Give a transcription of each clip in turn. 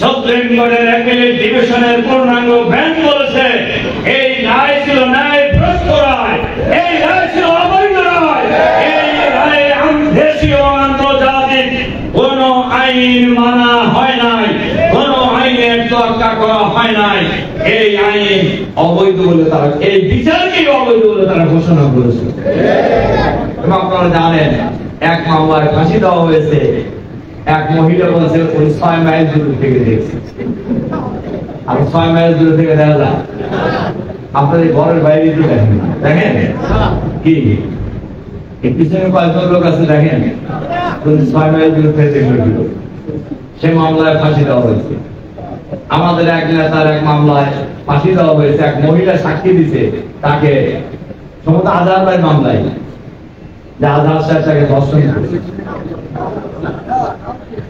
Supreme কোর্টের appellate ডিভিশনের পূর্ণাঙ্গ বেঞ্চ বলেছে এই রায় ছিল ন্যায় ভ্রষ্ট রায়, এই রায় ছিল অবৈধ রায়, এই রায়ে দেশীয় আন্তর্জাতিক কোন আইন মানা হয় নাই, কোন আইনের তোয়াক্কা করা হয় নাই। এই আইন অবৈধ বলে তারা, এই বিচারকে অবৈধ বলে তারা ঘোষণা করেছে। এবং আপনারা জানেন এক মামলায় ফাঁসি দেওয়া হয়েছে, এক মহিলা বলছে ওই 6 মাইল দূর থেকে দেখছে, আর 6 মাইল দূর থেকে দেখা যায় আপনাদের ঘরের বাইরে দেখেন, দেখেন কি এই পিছনে কয়েকজন লোক আছে দেখেন 6 মাইল দূর থেকে দেখল। সে মামলায় ফাঁসি দেওয়া হয়েছে। আমাদের এক নেতার এক মামলায় ফাঁসি দেওয়া হয়েছে, এক মহিলা সাক্ষী দিতে, তাকে সমস্ত আজাদ ভাই মামলায় যে আজাদ সাহেব তাকে ধর্ষণ করেছে।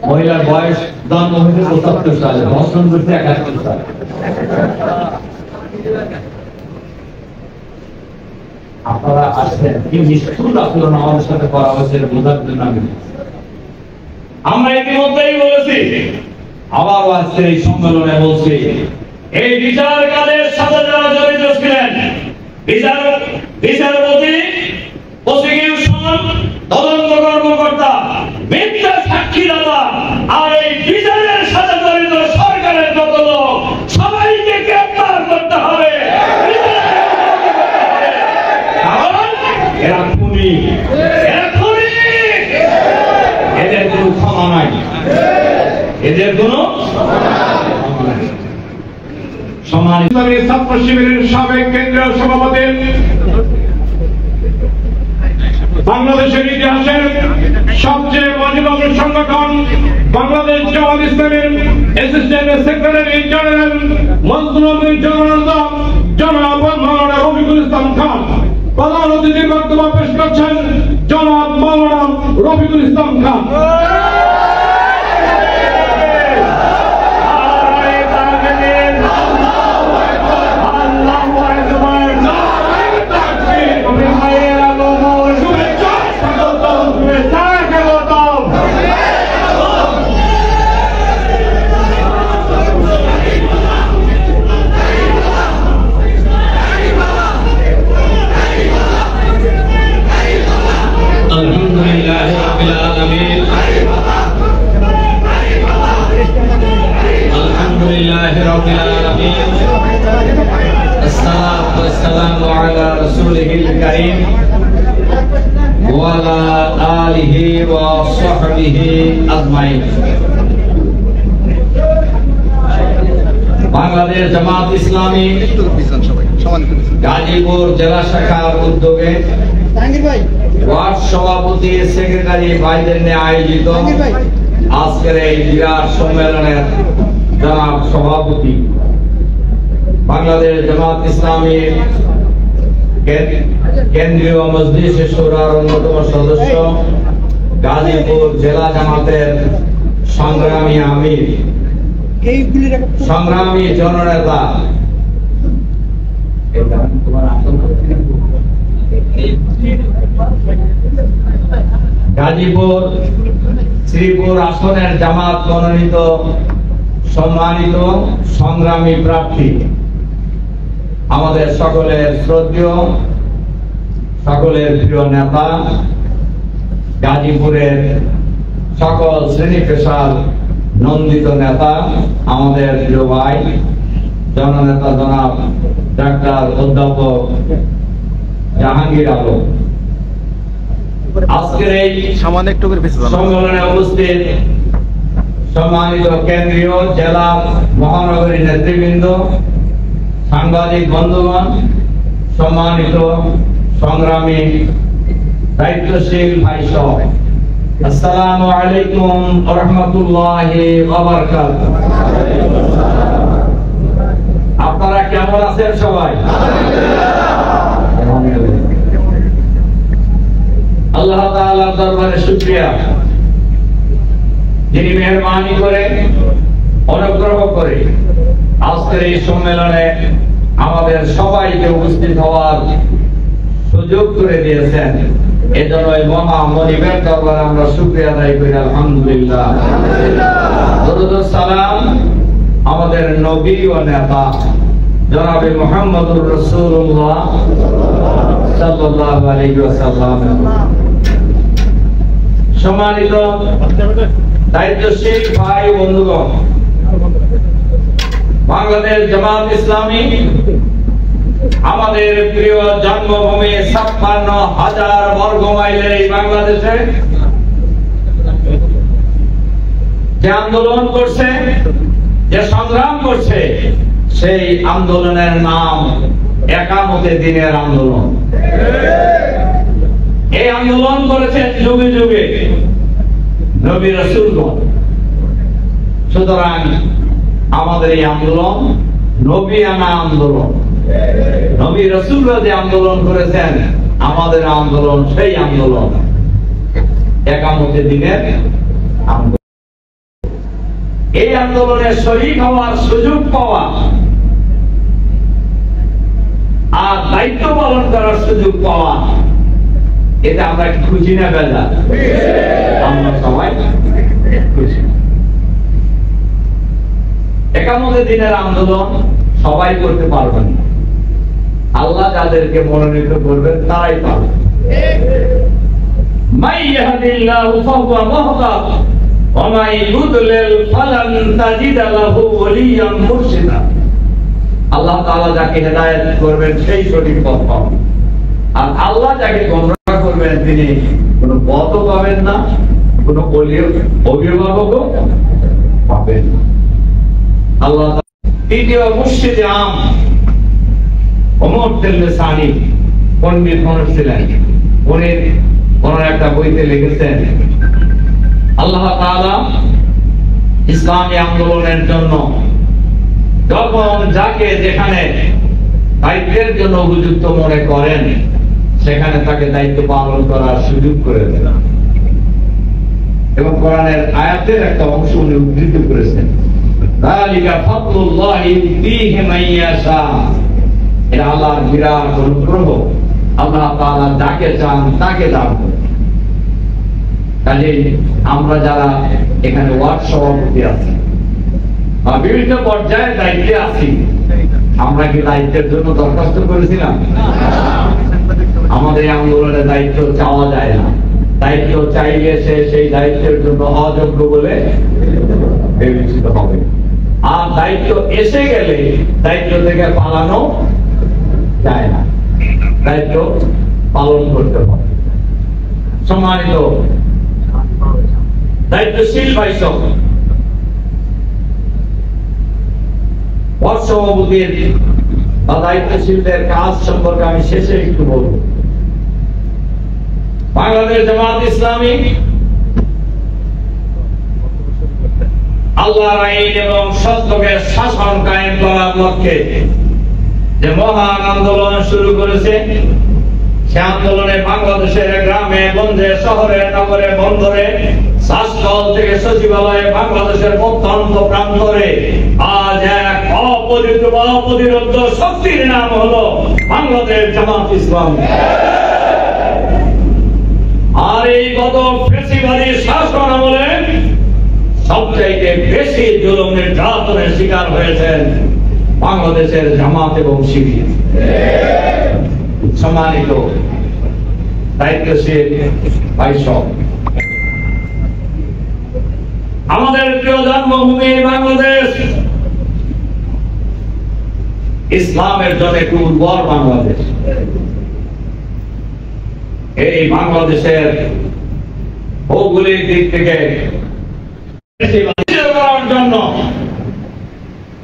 মহিলার বয়স জন্ম হয়েছে ৭৫ সালে, ধর্ষণ করছে ৭১ সালে। আপনারা আসছেন কি নিষ্ঠুর আচরণ আমাদের সাথে করা হয়েছে বোঝার জন্য আমরা ইতিমধ্যেই বলেছি, আবার আজকের এই সম্মেলনে বলছি, এই বিচার কাজের সাথে যারা জড়িত ছিলেন, বিচারপতি, প্রসিকিউশন, তদন্ত কর্মকর্তা, মিথ্যা সাক্ষীদাতা আর এই বিচারের সাথে জড়িত সরকারের যত লোক সবাইকে গ্রেফতার করতে হবে। এরা খুনি, এদের কোনো ক্ষমা নাই, এদের কোনো সম্মানিত ছাত্র শিবিরের সাবেক কেন্দ্রীয় সভাপতি, বাংলাদেশের ইতিহাসের সবচেয়ে মজবুত সংগঠন বাংলাদেশ জামাত ইসলামের অ্যাসিস্ট্যান্ট সেক্রেটারি জেনারেল মজলুমুল জনতা জনাব মাওলানা রফিকুল ইসলাম খান প্রধান অতিথির বক্তব্য পেশ করছেন জনাব মাওলানা রফিকুল ইসলাম খান। বাংলাদেশ জামাত ইসলামী গাজীপুর জেলা শাখার উদ্যোগে ওয়ার্ড সভাপতি সেক্রেটারি ভাইদের নিয়ে আয়োজিত আজকের এই বিরাট সম্মেলনের জনাব সভাপতি, বাংলাদেশ জামাত ইসলামী কেন্দ্রীয় মজলিস শুরার অন্যতম সদস্য, গাজীপুর জেলা জামাতের সংগ্রামী আমির, সংগ্রামী জননেতা, গাজীপুর শ্রীপুর আসনের জামাত মনোনীত সম্মানিত সংগ্রামী প্রার্থী, আমাদের সকলের শ্রদ্ধেয়, সকলের প্রিয় নেতা, গাজীপুরের সকল শ্রেণী পেশার নন্দিত নেতা, আমাদের প্রিয় ভাই জননেতা জনাব ডাক্তার অধ্যাপক জাহাঙ্গীর আলম, আজকের এই সম্মেলনে উপস্থিত সম্মানিত কেন্দ্রীয় জেলা মহানগরী নেতৃবৃন্দ, সাংবাদিক বন্ধুগণ, সম্মানিত সংগ্রামী দায়িত্বশীল ভাই সহ, আসসালামু আলাইকুম ওয়া রাহমাতুল্লাহি ওয়া বারাকাতুহু। আপনারা কেমন আছেন সবাই? আল্লাহ তাআলার দরবারে শুকরিয়া, যিনি মেহেরবানি করে অনুগ্রহ করে আজকের এই সম্মেলনে আমাদের সবাইকে উপস্থিত হওয়ার সুযোগ করে দিয়েছেন। এজন্য এই মহা মনিবের দরবারে আমরা শুকরিয়া আদায় করি, আলহামদুলিল্লাহ। দরুদ ও সালাম আমাদের নবী ও নেতা জনাবে মুহাম্মদুর রাসূলুল্লাহ সাল্লাল্লাহু আলাইহি ওয়াসাল্লাম। সম্মানিত দায়িত্বশীল ভাই বন্ধুগণ, বাংলাদেশ জামাত ইসলামী আমাদের প্রিয় জন্মভূমি ৫৬,০০০ বর্গ মাইলের এই বাংলাদেশে যে আন্দোলন করছে, যে সংগ্রাম করছে, সেই আন্দোলনের নাম একামতে দ্বীনের আন্দোলন। এই আন্দোলন করেছেন যুগে যুগে নবী রাসূলগণ। সুতরাং আমাদের এই আন্দোলন নবিয়ানা আন্দোলন। নবী রাসূলরা যে আন্দোলন করেছেন, আমাদের আন্দোলন সেই আন্দোলন একামতে দ্বীনের আন্দোলন। এই আন্দোলনে শরীক হওয়ার সুযোগ পাওয়া আর দায়িত্ব পালন করার সুযোগ পাওয়া, এটা আমরা খুশি না বেজা? আমরা সবাই খুশি। একামতে দ্বীনের আন্দোলন সবাই করতে পারবেন না, আল্লাহ যাদেরকে মনোনীত করবেন তারাই পারবেন। মাই ইয়াহদিল্লাহু ফাহুয়া মুহতাদ ওয়া মাই ইউদলিল ফালান তাজিদা লাহু ওয়ালিয়ান মুরশিদা। আল্লাহ তাআলা যাকে হেদায়েত করবেন সেই সঠিক পথ পাবেন, আর আল্লাহ যাকে গোমরাহ করবেন তিনি কোনো পথও পাবেন না, কোনো অভিভাবকও পাবেন না। আল্লাহ তৃতীয় মুর্শিদে আম ওমর তেলসানি পণ্ডিত মানুষ ছিলেন। উনি কোন একটা বইতে লিখেছেন, আল্লাহ তাআলা ইসলামী আন্দোলনের জন্য যখন যাকে যেখানে দায়িত্বের জন্য উপযুক্ত মনে করেন, সেখানে তাকে দায়িত্ব পালন করার সুযোগ করে দেন। এবং কোরআনের আয়াতের একটা অংশ উনি উদ্ধৃত করেছেন, যালিকা ফাদলুল্লাহি ইউতিহি মান ইয়াশা। এটা আল্লাহর বিরাট অনুগ্রহ, আল্লাহ তাআলা যাকে চান তাকে দান করেন। কাজেই আমরা যারা এখানে ওয়ার্ড সভাপতি আছি বা বিভিন্ন পর্যায়ে দায়িত্বে আছি, আমরা কি দায়িত্বের জন্য দরখাস্ত করেছিলাম? আমাদের আন্দোলনের দায়িত্ব চাওয়া যায় না, দায়িত্ব চাইলে সে সেই দায়িত্বের জন্য অযোগ্য বলে বিবেচিত হবে। আর দায়িত্ব এসে গেলে দায়িত্ব থেকে পালানো যায় না, দায়িত্ব পালন করতে হবে। সম্মানিত দায়িত্বশীল ভাই সব, ওয়ার্ড সভাপতির বা দায়িত্বশীলদের কাজ সম্পর্কে আমি শেষে একটু বলব। বাংলাদেশ জামাত ইসলামী আল্লাহর আইন এবং সত্যকে শাসন কায়েম করার লক্ষ্যে যে মহান আন্দোলন শুরু করেছে, সে আন্দোলনে বাংলাদেশের গ্রামে গঞ্জে শহরে নগরে বন্দরে শাসনস্থল থেকে সচিবালয়ে বাংলাদেশের প্রত্যন্ত প্রান্তরে আজ এক অপ্রতিরোধ্য শক্তির নাম হলো বাংলাদেশ জামাত ইসলামী। আর এই গত ফ্যাসিবাদী শাসন আমলে সবচাইতে বেশি জুলুম নির্যাতনের শিকার হয়েছেন বাংলাদেশের জামাত এবং শিবির। সম্মানিত দায়িত্বশীল ভাই সব, আমাদের প্রিয় জন্মভূমি বাংলাদেশ ইসলামের জন্য একটু উর্বর বাংলাদেশ। এই বাংলাদেশের ভৌগোলিক দিক থেকে করার জন্য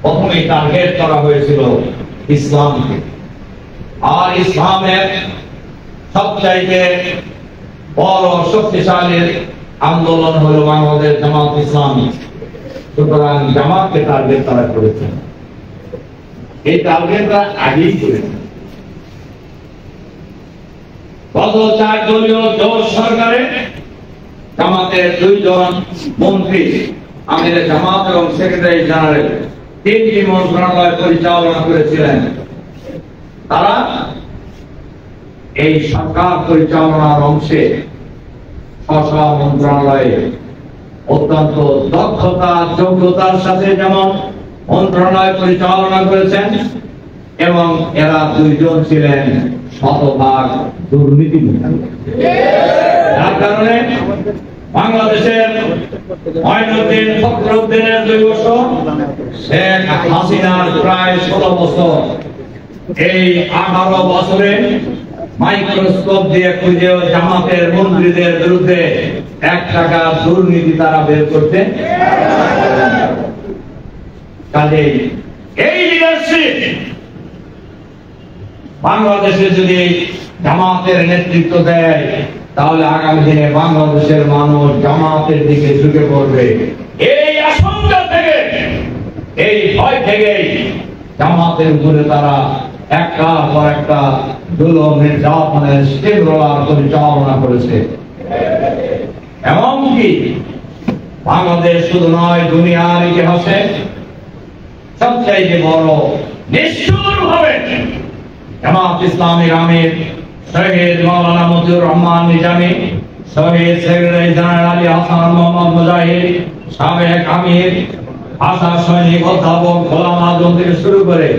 প্রথমে টার্গেট করা হয়েছিল ইসলামকে। আর ইসলামের সবচাইতে বড় শক্তিশালী আন্দোলন হলো বাংলাদেশ জামাত ইসলামী। সুতরাং জামাতকে টার্গেট করা করেছে, এই টার্গেটটা আগেই করেছে। গত 4 দলীয় জোট সরকারে জামাতের 2 জন মন্ত্রী, আমিরে জামাত এবং সেক্রেটারি জেনারেল 3টি মন্ত্রণালয় পরিচালনা করেছিলেন। তারা এই সরকার পরিচালনার অংশে স্ব মন্ত্রণালয়ে অত্যন্ত দক্ষতা যোগ্যতার সাথে যেমন মন্ত্রণালয় পরিচালনা করেছেন এবং এরা দুইজন ছিলেন শতভাগ দুর্নীতিমুক্ত। যার কারণে বাংলাদেশের মঈনুদ্দিন ফখরুদ্দিনের 2 বছর, শেখ হাসিনার প্রায় 16 বছর, এই 18 বছরে মাইক্রোস্কোপ দিয়ে খুঁজে জামাতের মন্ত্রীদের বিরুদ্ধে 1 টাকা দুর্নীতি তারা বের করতে। কাজেই এই লিডারশিপ বাংলাদেশে যদি জামাতের নেতৃত্ব দেয়, তাহলে আগামী দিনে বাংলাদেশের মানুষ জামাতের দিকে ঝুঁকে পড়বে। এই আশঙ্কা থেকে, এই ভয় থেকে জামাতের উপরে তারা একটার পর একটা জুলুম নির্যাতনের স্টেপ রোলার পরিচালনা করেছে। এমনকি বাংলাদেশ শুধু নয়, দুনিয়ার ইতিহাসে সবচেয়ে বড় নিষ্ঠুর ভাবে জামাত ইসলামীর আমির শহীদ মাওলানা মতিউর রহমান নিজামী, শহীদ সেক্রেটারি জেনারেল আলী হাসান মোহাম্মদ মুজাহিদ, সাবেক আমির আশা সৈনিক অধ্যাপক গোলাম আজম থেকে শুরু করে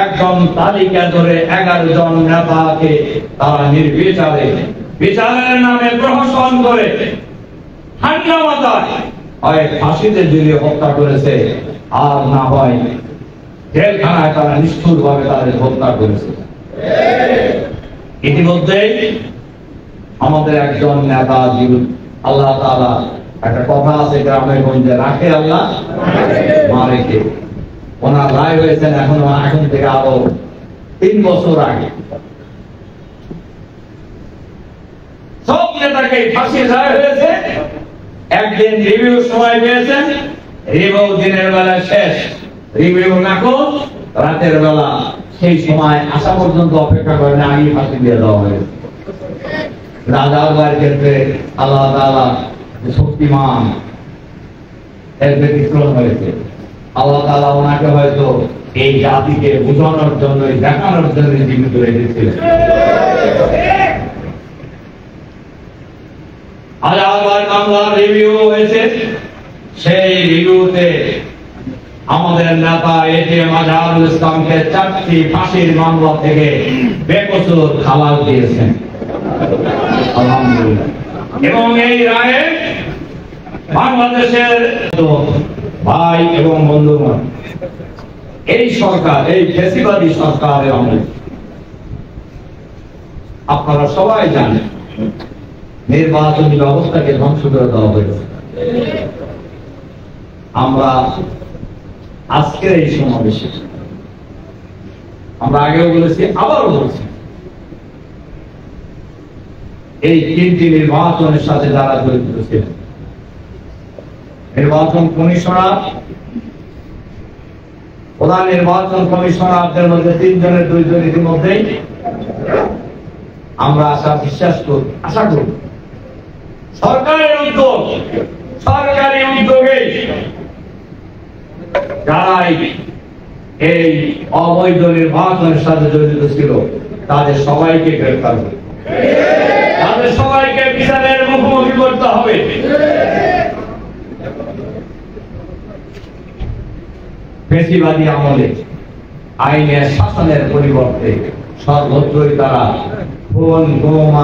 একদম তালিকা ধরে 11 জন নেতাকে তারা নির্বিচারে বিচারের নামে প্রহসন করে হাঙ্গামাতায় হয় ফাঁসিতে ঝুলিয়ে হত্যা করেছে, আর না হয় জেলখানায় তারা নিষ্ঠুর ভাবে তাদের হত্যা করেছে। ইতিমধ্যে আমাদের একজন নেতা জীবন, আল্লাহ তাআলা, একটা কথা আছে গ্রামে গঞ্জে, রাখে আল্লাহ মারে কে। ওনার রায় হয়েছেন এখন থেকে আরো 3 বছর আগে। সব নেতাকে ফাঁসির রায় হয়েছে, একদিন রিভিউ সময় পেয়েছেন, রিভিউ দিনের বেলা শেষ, রিভিউ নাকচ রাতের বেলা, সেই সময় আসা পর্যন্ত অপেক্ষা করেন, আগে ফাঁসি দিয়ে দেওয়া হয়েছে। রাজার বাড়ির ক্ষেত্রে আল্লাহ তাআলা শক্তিমান, এর ব্যতিক্রম হয়েছে। আল্লাহ তাআলা ওনাকে হয়তো এই জাতিকে বোঝানোর জন্য, দেখানোর জন্য জীবিত রেখেছিলেন। আলাদাবার মামলার রিভিউ হয়েছে, সেই রিভিউতে আমাদের নেতা এটিএম আজহারুল ইসলামকে 4টি ফাঁসির মামলা থেকে বেকসুর খালাস দিয়েছেন, আলহামদুলিল্লাহ। এবং এই রায়ে বাংলাদেশের ভাই এবং বন্ধুগণ, এই সরকার, এই ফ্যাসিবাদী সরকারের আমলে আপনারা সবাই জানেন নির্বাচনী ব্যবস্থাকে ধ্বংস করে দেওয়া হয়েছে। আমরা আজকের এই সমাবেশে আমরা আগেও বলেছি, আবারও বলছি, এই 3টি নির্বাচনের সাথে যারা জড়িত ছিলেন, নির্বাচন কমিশনার, প্রধান নির্বাচন কমিশনারদের মধ্যে 3 জনের 2 জন ইতিমধ্যেই আমরা আশা করি সরকারের উদ্যোগ, সরকারি উদ্যোগে যারাই এই অবৈধ নির্বাচনের সাথে জড়িত ছিল তাদের সবাইকে গ্রেফতার করবে, তাদের সবাইকে বিচারের মুখোমুখি করতে হবে। ফ্যাসিবাদী আমলে আইনের শাসনের পরিবর্তে সর্বত্রই তারা খুন, গুম,